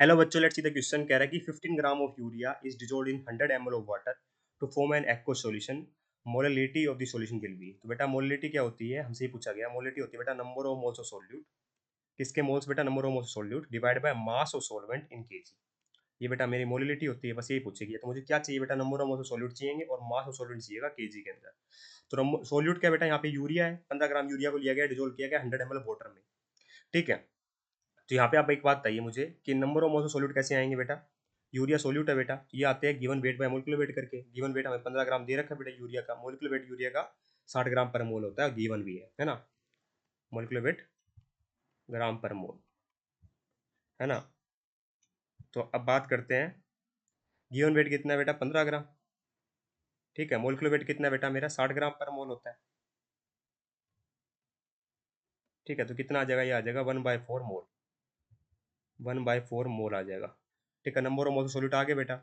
Hello बच्चों, let's see the question. कह रहा है कि 15 gram of urea is dissolved in 100 ml of water to form an aqueous solution. Molality of the solution will be. तो बेटा molality क्या होती है, हमसे ही पूछा गया। मोललिटी होती है बेटा number of moles of solute. किसके मोल्स बेटा? Number of moles of solute divide by mass of solvent in KG. ये बेटा मेरी मोललिटी होती है, बस यही पूछेगी। तो मुझे क्या चाहिए बेटा? Number of moles of solute चाहिए और मास ऑफ सॉल्वेंट चाहिएगा केजी के अंदर। तो सॉल्यूट क्या बेटा? यहाँ पे यूरिया है, 15 ग्राम यूरिया को लिया गया, डिजोल्व किया गया 100 ml वाटर में। ठीक है, तो यहाँ पे आप एक बात बताइए मुझे कि number of moles of solute कैसे आएंगे बेटा? यूरिया सॉल्यूट है बेटा, ये आते हैं given weight by molecular weight करके। गिवन वेट हमें 15 ग्राम दे रखा है बेटा यूरिया का। मोलिकुलर वेट यूरिया का 60 ग्राम पर मोल होता है, गिवन भी है ना। मोलिकुलर वेट ग्राम पर मोल, है ना। तो अब बात करते हैं, गिवन वेट कितना है बेटा? 15 ग्राम। ठीक है, मोलिकुलर वेट कितना है बेटा मेरा? 60 ग्राम पर मोल होता है। ठीक है, तो कितना आ जाएगा? ये आ जाएगा 1/4 मोल। 1/4 मोल आ जाएगा। ठीक है, नंबर ऑफ मोल सॉल्यूट आ गया बेटा।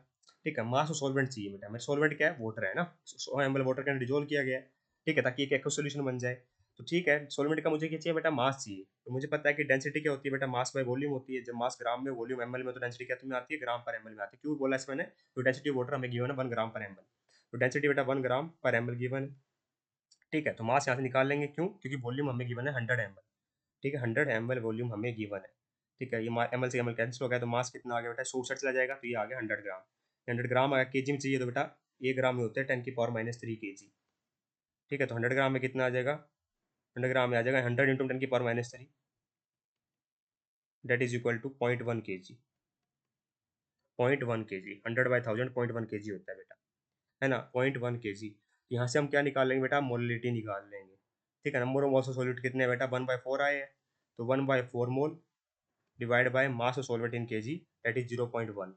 ठीक है, मास ऑफ सॉल्वेंट चाहिए बेटा। मेरे सॉल्वेंट क्या है? वाटर है ना। 100 ml वाटर के अंदर डिजोल्व किया गया है। ठीक है, ताकि एक एक्व सॉल्यूशन बन जाए। तो ठीक है, सॉल्वेंट का मुझे क्या चाहिए बेटा? मास चाहिए। तो मुझे पता है कि डेंसिटी क्या होती है बेटा? मास बाय वॉल्यूम होती है। जब मास ग्राम में, वॉल्यूम एमएल में, तो डेंसिटी क्या तुम्हें आती है? ग्राम पर एमएल में आती है। क्यों बोला इसमें? तो डेंसिटी वाटर हमें गिवन है 1 ग्राम पर एमएल। तो डेंसिटी बेटा 1 ग्राम पर एमएल गिवन है। ठीक है, तो मास यहाँ से निकाल लेंगे। क्यों? क्योंकि वॉल्यूम हमें गिवन है 100 ml। ठीक है, 100 ml वॉल्यूम हमें गिवन है। ठीक है, ये एमएल से एमएल कैंसिल हो गया, तो मास कितना आ गया बेटा? 100 चला जाएगा, तो ये आ गया 100 ग्राम। 100 ग्राम आया, केजी में चाहिए तो बेटा 1 ग्राम में होते हैं 10⁻³ केजी। ठीक है, तो 100 ग्राम में कितना आ जाएगा? 100 ग्राम में आ जाएगा 100 into 10⁻³ that is equal to 0.1 K ji. 0.1 K ji, 100/1000 0.1 K जी होता है बेटा, है ना। 0.1 के जी। यहाँ से हम क्या निकाल लेंगे बेटा? मोलिटी निकाल लेंगे। ठीक है, number of moles of solute कितने हैं बेटा? 1/4 आए हैं, तो 1/4 मोल divide by mass of solvent in KG that is 0.1।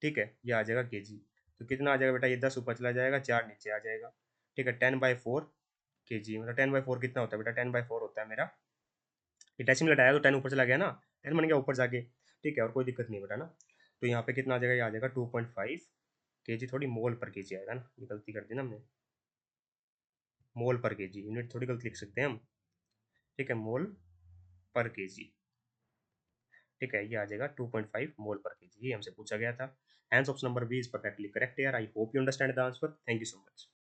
ठीक है, ये आ जाएगा केजी। तो कितना आ जाएगा बेटा? ये 10 ऊपर चला जाएगा, 4 नीचे आ जाएगा। ठीक है, 10/4 केजी। मतलब 10/4 कितना होता है बेटा? 10/4 होता है मेरा, ये डेसिमल हटाया तो 10 ऊपर चला गया ना, 10 बन गया ऊपर जाके। ठीक है, और कोई दिक्कत नहीं बेटा ना। तो यहाँ पे कितना आ जाएगा? ये आ जाएगा 2.5 केजी, थोड़ी मोल पर केजी आएगा ना, ये गलती कर दी ना हमने। मोल पर केजी, यूनिट थोड़ी गलत लिख सकते हैं हम। ठीक है, मोल पर केजी। ठीक है, ये आ जाएगा 2.5 मोल पर केजी, ये हमसे पूछा गया था। Answer option number B is perfectly correct यार। I hope you understand the answer. Thank you so much.